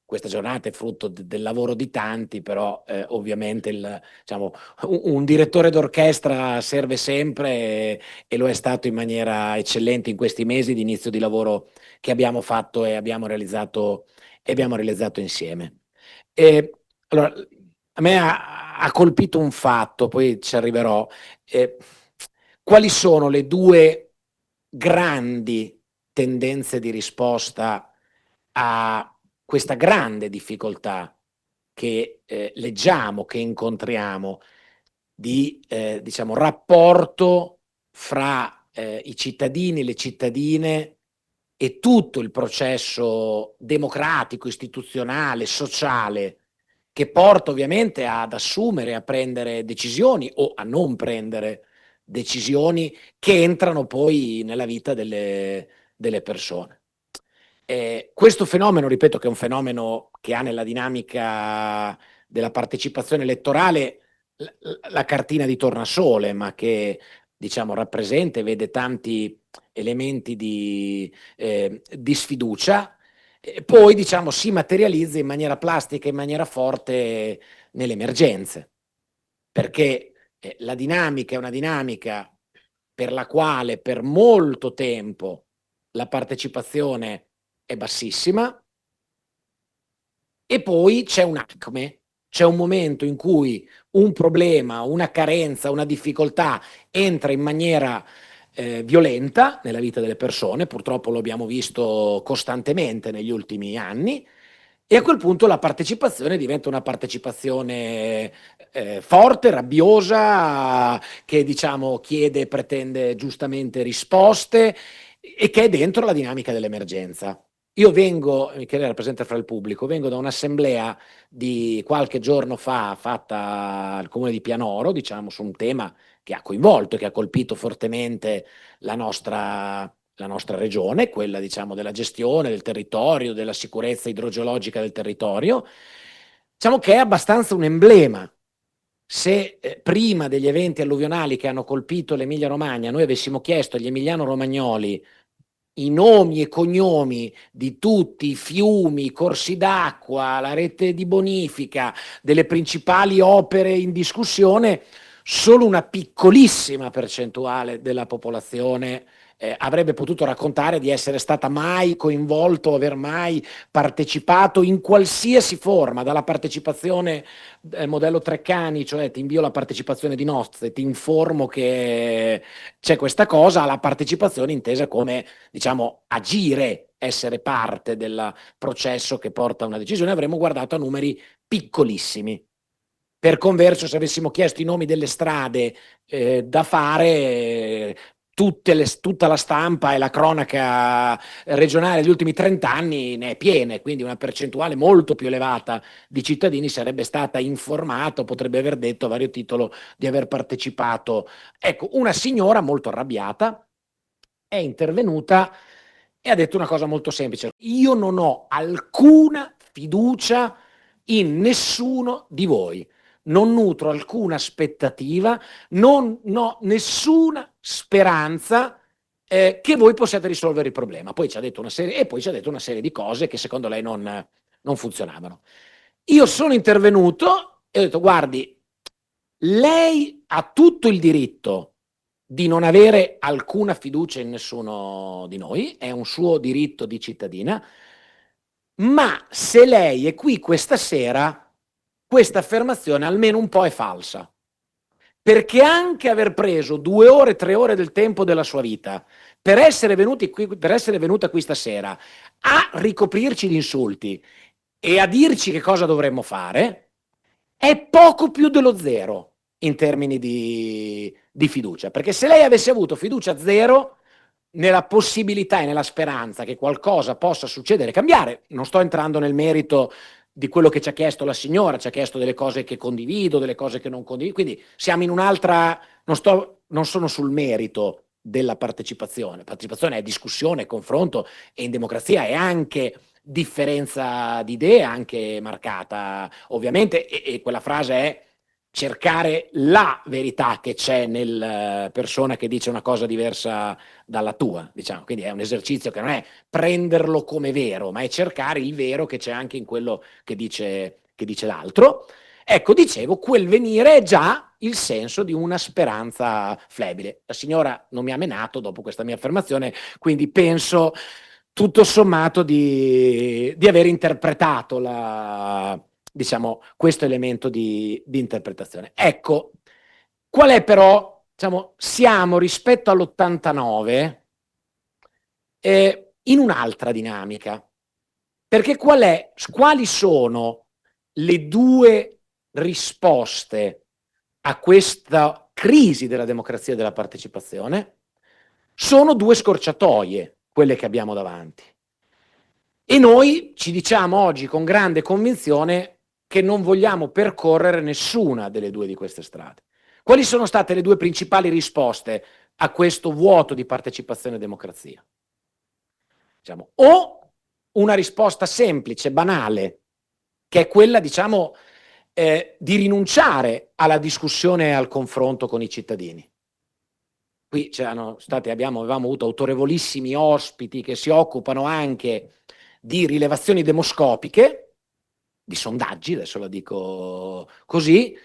questa giornata è frutto del lavoro di tanti, però ovviamente diciamo, un direttore d'orchestra serve sempre, e lo è stato in maniera eccellente in questi mesi di inizio di lavoro che abbiamo fatto e abbiamo realizzato insieme. Allora, a me ha colpito un fatto, poi ci arriverò. Quali sono le due grandi tendenze di risposta a questa grande difficoltà che leggiamo, che incontriamo, di diciamo, rapporto fra i cittadini, le cittadine e tutto il processo democratico, istituzionale, sociale, che porta ovviamente ad assumere, a prendere decisioni o a non prendere decisioni che entrano poi nella vita delle persone. Questo fenomeno, ripeto, che è un fenomeno che ha nella dinamica della partecipazione elettorale la cartina di tornasole, ma che, diciamo, rappresenta e vede tanti elementi di sfiducia, poi, diciamo, si materializza in maniera plastica, in maniera forte nelle emergenze, perché la dinamica è una dinamica per la quale per molto tempo la partecipazione è bassissima, e poi c'è un acme, c'è un momento in cui un problema, una carenza, una difficoltà entra in maniera violenta nella vita delle persone, purtroppo lo abbiamo visto costantemente negli ultimi anni, e a quel punto la partecipazione diventa una partecipazione forte, rabbiosa, che, diciamo, chiede e pretende giustamente risposte, e che è dentro la dinamica dell'emergenza. Io vengo, Michele rappresenta fra il pubblico, vengo da un'assemblea di qualche giorno fa fatta al Comune di Pianoro, diciamo, su un tema che ha coinvolto e che ha colpito fortemente la nostra regione, quella, diciamo, della gestione del territorio, della sicurezza idrogeologica del territorio. Diciamo che è abbastanza un emblema. Se prima degli eventi alluvionali che hanno colpito l'Emilia-Romagna noi avessimo chiesto agli emiliano-romagnoli i nomi e cognomi di tutti i fiumi, i corsi d'acqua, la rete di bonifica, delle principali opere in discussione, solo una piccolissima percentuale della popolazione avrebbe potuto raccontare di essere stata mai coinvolta o aver mai partecipato in qualsiasi forma, dalla partecipazione modello Treccani, cioè ti invio la partecipazione di nozze, ti informo che c'è questa cosa, alla partecipazione intesa come, diciamo, agire, essere parte del processo che porta a una decisione. Avremmo guardato a numeri piccolissimi. Per converso, se avessimo chiesto i nomi delle strade da fare, tutta la stampa e la cronaca regionale degli ultimi 30 anni ne è piena, quindi una percentuale molto più elevata di cittadini sarebbe stata informata, potrebbe aver detto a vario titolo di aver partecipato. Ecco, una signora molto arrabbiata è intervenuta e ha detto una cosa molto semplice: io non ho alcuna fiducia in nessuno di voi, non nutro alcuna aspettativa, non ho nessuna speranza che voi possiate risolvere il problema. Poi ci ha detto una serie di cose che secondo lei non funzionavano. Io sono intervenuto e ho detto: guardi, lei ha tutto il diritto di non avere alcuna fiducia in nessuno di noi, è un suo diritto di cittadina, ma se lei è qui questa sera questa affermazione almeno un po' è falsa. Perché anche aver preso 2 ore, 3 ore del tempo della sua vita per essere venuta qui stasera a ricoprirci di insulti e a dirci che cosa dovremmo fare, è poco più dello zero in termini di fiducia. Perché se lei avesse avuto fiducia zero nella possibilità e nella speranza che qualcosa possa succedere e cambiare, non sto entrando nel merito di quello che ci ha chiesto la signora, ci ha chiesto delle cose che condivido, delle cose che non condivido, quindi siamo in un'altra, non sono sul merito della partecipazione. Partecipazione è discussione, confronto, e in democrazia è anche differenza di idee, anche marcata ovviamente, e quella frase è cercare la verità che c'è nella persona che dice una cosa diversa dalla tua, diciamo. Quindi è un esercizio che non è prenderlo come vero, ma è cercare il vero che c'è anche in quello che dice l'altro. Ecco, dicevo, quel venire è già il senso di una speranza flebile. La signora non mi ha menato dopo questa mia affermazione, quindi penso tutto sommato di aver interpretato diciamo, questo elemento di interpretazione. Ecco, qual è però, diciamo, siamo rispetto all'89 in un'altra dinamica, perché quali sono le due risposte a questa crisi della democrazia e della partecipazione? Sono due scorciatoie, quelle che abbiamo davanti. E noi ci diciamo oggi con grande convinzione che non vogliamo percorrere nessuna delle due di queste strade. Quali sono state le due principali risposte a questo vuoto di partecipazione e democrazia? Diciamo, o una risposta semplice, banale, che è quella, diciamo, di rinunciare alla discussione e al confronto con i cittadini. Qui avevamo avuto autorevolissimi ospiti che si occupano anche di rilevazioni demoscopiche, di sondaggi, adesso la dico così,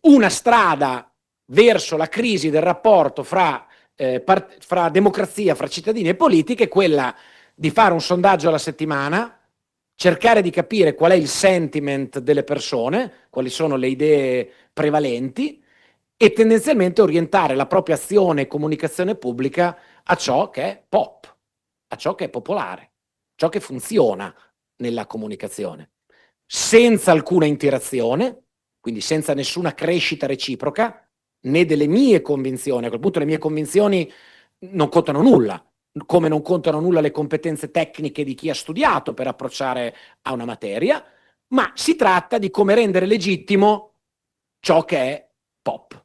una strada verso la crisi del rapporto fra democrazia, fra cittadini e politiche, è quella di fare un sondaggio alla settimana, cercare di capire qual è il sentiment delle persone, quali sono le idee prevalenti, e tendenzialmente orientare la propria azione e comunicazione pubblica a ciò che è pop, a ciò che è popolare, ciò che funziona nella comunicazione, senza alcuna interazione, quindi senza nessuna crescita reciproca, né delle mie convinzioni. A quel punto le mie convinzioni non contano nulla, come non contano nulla le competenze tecniche di chi ha studiato per approcciare a una materia, ma si tratta di come rendere legittimo ciò che è pop.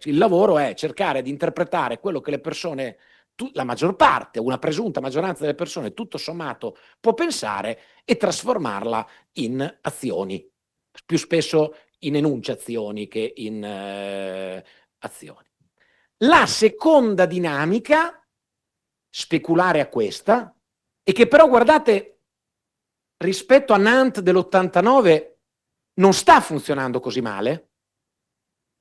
Il lavoro è cercare di interpretare quello che le persone, la maggior parte, una presunta maggioranza delle persone, tutto sommato, può pensare e trasformarla in azioni, più spesso in enunciazioni che in azioni. La seconda dinamica, speculare a questa, e che però, guardate, rispetto a Nantes dell'89 non sta funzionando così male,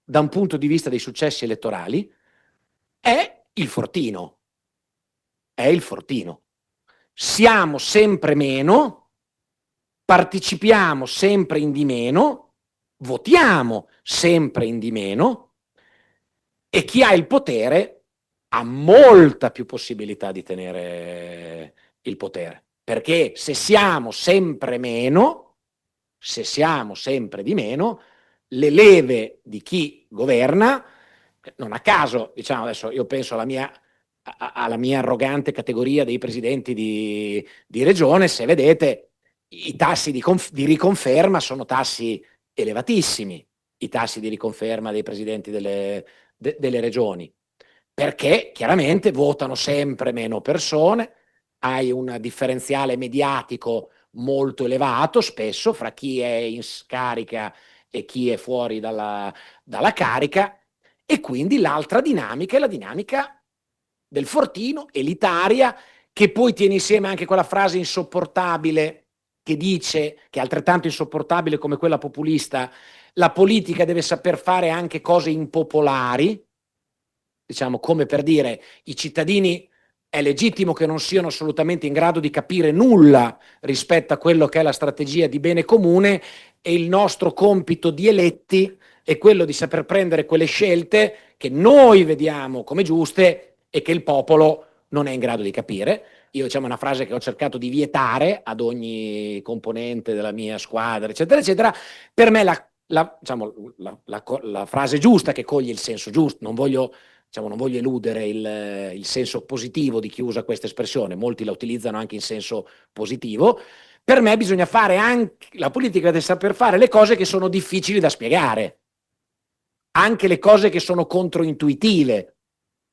da un punto di vista dei successi elettorali, è il fortino. È il fortino. Siamo sempre meno, partecipiamo sempre in di meno, votiamo sempre in di meno, e chi ha il potere ha molta più possibilità di tenere il potere. Perché se siamo sempre meno, se siamo sempre di meno, le leve di chi governa, non a caso, diciamo, adesso io penso alla mia arrogante categoria dei presidenti di regione, se vedete i tassi di riconferma sono tassi elevatissimi, i tassi di riconferma dei presidenti delle regioni, perché chiaramente votano sempre meno persone, hai un differenziale mediatico molto elevato spesso fra chi è in carica e chi è fuori dalla carica, e quindi l'altra dinamica è la dinamica del fortino, elitaria, che poi tiene insieme anche quella frase insopportabile che dice, che è altrettanto insopportabile come quella populista, la politica deve saper fare anche cose impopolari, diciamo, come per dire, i cittadini è legittimo che non siano assolutamente in grado di capire nulla rispetto a quello che è la strategia di bene comune, e il nostro compito di eletti è quello di saper prendere quelle scelte che noi vediamo come giuste e che il popolo non è in grado di capire. Io, diciamo, una frase che ho cercato di vietare ad ogni componente della mia squadra, eccetera, eccetera. Per me la frase giusta che coglie il senso giusto, non voglio eludere il senso positivo di chi usa questa espressione, molti la utilizzano anche in senso positivo. Per me bisogna fare anche la politica del saper fare le cose che sono difficili da spiegare, anche le cose che sono controintuitive,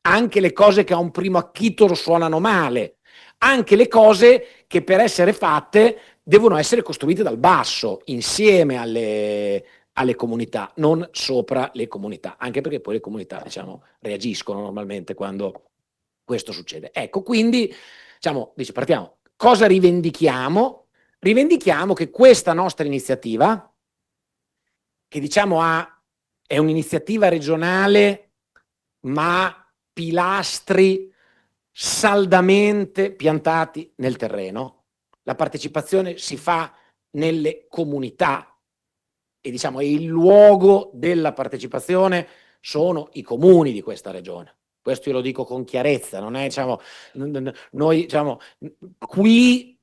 anche le cose che a un primo acchito suonano male, anche le cose che per essere fatte devono essere costruite dal basso, insieme alle comunità, non sopra le comunità, anche perché poi le comunità, diciamo, reagiscono normalmente quando questo succede. Ecco, quindi, diciamo, partiamo. Cosa rivendichiamo? Rivendichiamo che questa nostra iniziativa, che diciamo è un'iniziativa regionale, ma ha pilastri saldamente piantati nel terreno. La partecipazione si fa nelle comunità e, diciamo, il luogo della partecipazione sono i comuni di questa regione. Questo io lo dico con chiarezza, non è, diciamo, noi, diciamo, qui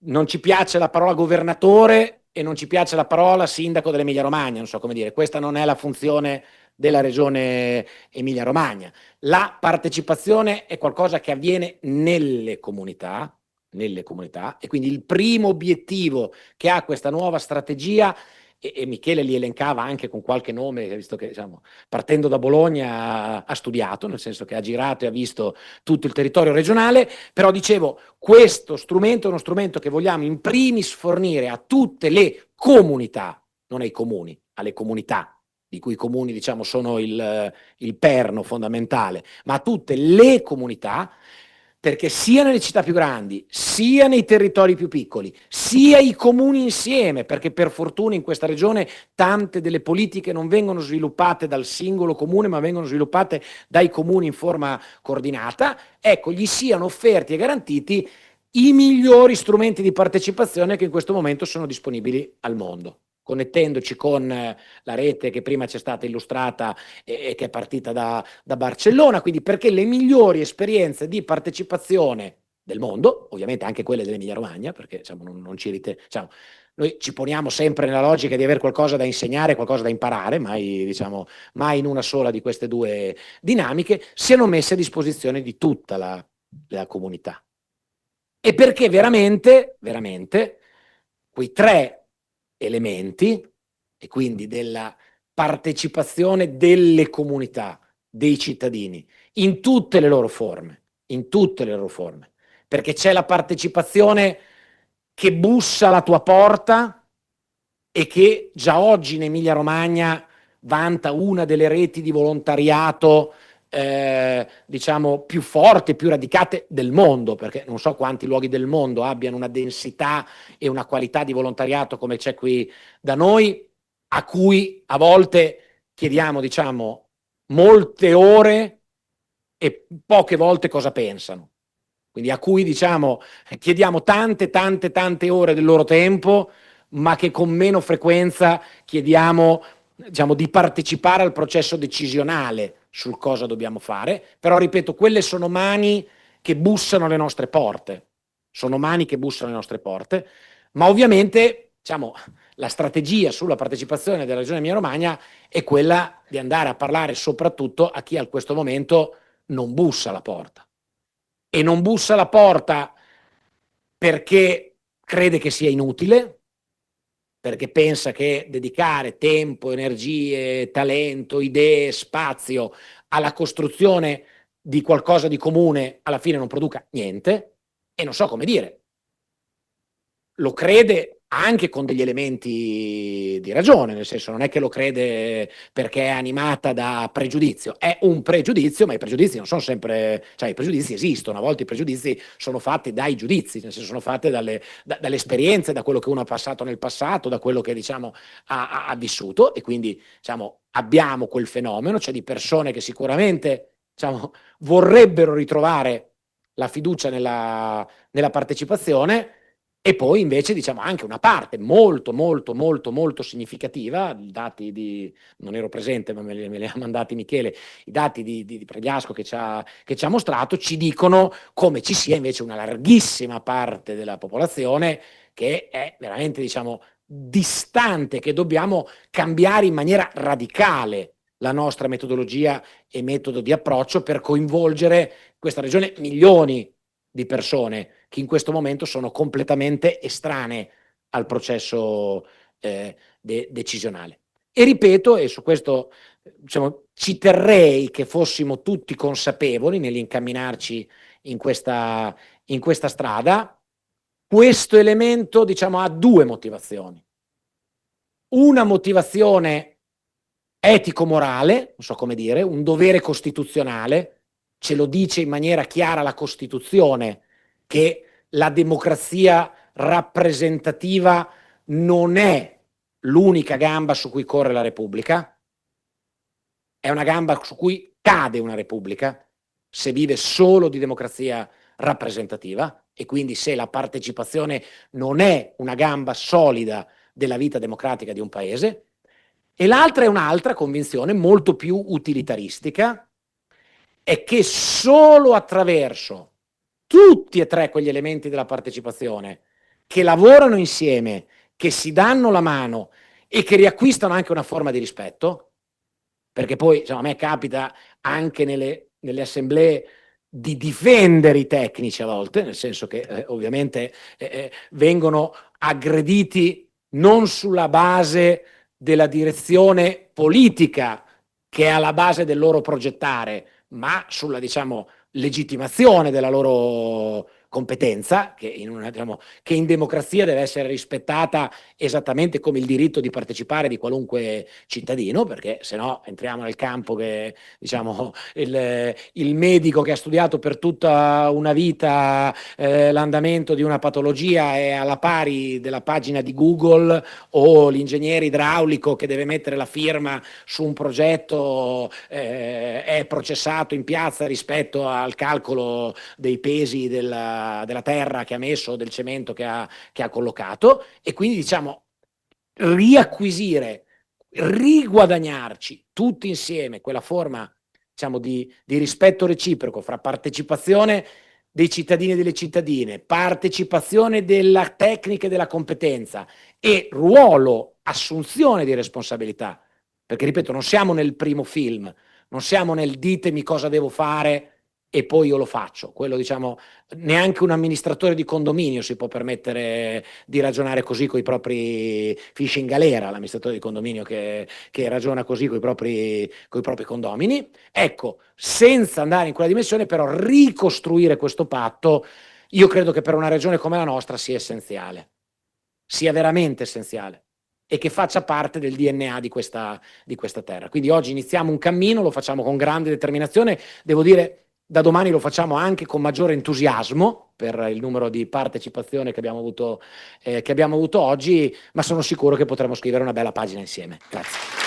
non ci piace la parola governatore e non ci piace la parola sindaco dell'Emilia-Romagna, non so come dire, questa non è la funzione della Regione Emilia-Romagna. La partecipazione è qualcosa che avviene nelle comunità, e quindi il primo obiettivo che ha questa nuova strategia, e Michele li elencava anche con qualche nome, visto che, diciamo, partendo da Bologna ha studiato, nel senso che ha girato e ha visto tutto il territorio regionale, però dicevo, questo strumento è uno strumento che vogliamo in primis fornire a tutte le comunità, non ai comuni, alle comunità, di cui i comuni, diciamo, sono il perno fondamentale, ma a tutte le comunità, perché sia nelle città più grandi, sia nei territori più piccoli, sia i comuni insieme, perché per fortuna in questa regione tante delle politiche non vengono sviluppate dal singolo comune, ma vengono sviluppate dai comuni in forma coordinata, ecco, gli siano offerti e garantiti i migliori strumenti di partecipazione che in questo momento sono disponibili al mondo, connettendoci con la rete che prima ci è stata illustrata e che è partita da Barcellona, quindi perché le migliori esperienze di partecipazione del mondo, ovviamente anche quelle dell'Emilia-Romagna, perché, diciamo, non ci diciamo, noi ci poniamo sempre nella logica di avere qualcosa da insegnare, qualcosa da imparare, mai, diciamo, mai in una sola di queste due dinamiche, siano messe a disposizione di tutta la comunità. E perché veramente quei tre elementi, e quindi della partecipazione delle comunità, dei cittadini, in tutte le loro forme, perché c'è la partecipazione che bussa alla tua porta e che già oggi in Emilia-Romagna vanta una delle reti di volontariato diciamo più forti, più radicate del mondo, perché non so quanti luoghi del mondo abbiano una densità e una qualità di volontariato come c'è qui da noi, a cui a volte chiediamo, diciamo, molte ore e poche volte cosa pensano. Quindi a cui, diciamo, chiediamo tante ore del loro tempo, ma che con meno frequenza chiediamo, diciamo, di partecipare al processo decisionale sul cosa dobbiamo fare. Però, ripeto, quelle sono mani che bussano alle nostre porte. Ma ovviamente, diciamo, la strategia sulla partecipazione della Regione Emilia-Romagna è quella di andare a parlare soprattutto a chi a questo momento non bussa alla porta. E non bussa alla porta perché crede che sia inutile, perché pensa che dedicare tempo, energie, talento, idee, spazio alla costruzione di qualcosa di comune alla fine non produca niente, e non so come dire, lo crede anche con degli elementi di ragione, nel senso non è che lo crede perché è animata da pregiudizio, è un pregiudizio, ma i pregiudizi non sono sempre, cioè i pregiudizi esistono, a volte i pregiudizi sono fatti dai giudizi, nel senso sono fatti dalle esperienze, da quello che uno ha passato nel passato, da quello che, diciamo, ha vissuto, e quindi, diciamo, abbiamo quel fenomeno, cioè di persone che sicuramente, diciamo, vorrebbero ritrovare la fiducia nella partecipazione, E poi invece diciamo anche una parte molto significativa, non ero presente ma me li ha mandati Michele, i dati di Pregliasco che ci ha mostrato, ci dicono come ci sia invece una larghissima parte della popolazione che è veramente diciamo distante, che dobbiamo cambiare in maniera radicale la nostra metodologia e metodo di approccio per coinvolgere in questa regione milioni di persone che in questo momento sono completamente estranee al processo decisionale. E ripeto, e su questo diciamo, ci terrei che fossimo tutti consapevoli nell'incamminarci in questa strada, questo elemento diciamo, ha due motivazioni. Una motivazione etico-morale, non so come dire, un dovere costituzionale, ce lo dice in maniera chiara la Costituzione, che la democrazia rappresentativa non è l'unica gamba su cui corre la Repubblica, è una gamba su cui cade una Repubblica se vive solo di democrazia rappresentativa, e quindi se la partecipazione non è una gamba solida della vita democratica di un paese. E l'altra è un'altra convinzione molto più utilitaristica, è che solo attraverso tutti e tre quegli elementi della partecipazione che lavorano insieme, che si danno la mano e che riacquistano anche una forma di rispetto, perché poi diciamo, a me capita anche nelle assemblee di difendere i tecnici a volte, nel senso che ovviamente vengono aggrediti non sulla base della direzione politica che è alla base del loro progettare, ma sulla diciamo legittimazione della loro competenza, che in democrazia deve essere rispettata esattamente come il diritto di partecipare di qualunque cittadino, perché se no entriamo nel campo che diciamo il medico che ha studiato per tutta una vita l'andamento di una patologia è alla pari della pagina di Google, o l'ingegnere idraulico che deve mettere la firma su un progetto è processato in piazza rispetto al calcolo dei pesi della terra che ha messo, del cemento che ha collocato. E quindi diciamo riacquisire, riguadagnarci tutti insieme quella forma diciamo di rispetto reciproco fra partecipazione dei cittadini e delle cittadine, partecipazione della tecnica e della competenza e ruolo, assunzione di responsabilità, perché ripeto non siamo nel primo film, non siamo nel ditemi cosa devo fare e poi io lo faccio. Quello diciamo neanche un amministratore di condominio si può permettere di ragionare così con i propri fish in galera, l'amministratore di condominio che ragiona così con i propri condomini. Ecco, senza andare in quella dimensione, però ricostruire questo patto io credo che per una regione come la nostra sia essenziale, sia veramente essenziale, e che faccia parte del DNA di questa terra. Quindi oggi iniziamo un cammino, lo facciamo con grande determinazione, devo dire da domani lo facciamo anche con maggiore entusiasmo per il numero di partecipazione che abbiamo avuto oggi, ma sono sicuro che potremo scrivere una bella pagina insieme. Grazie.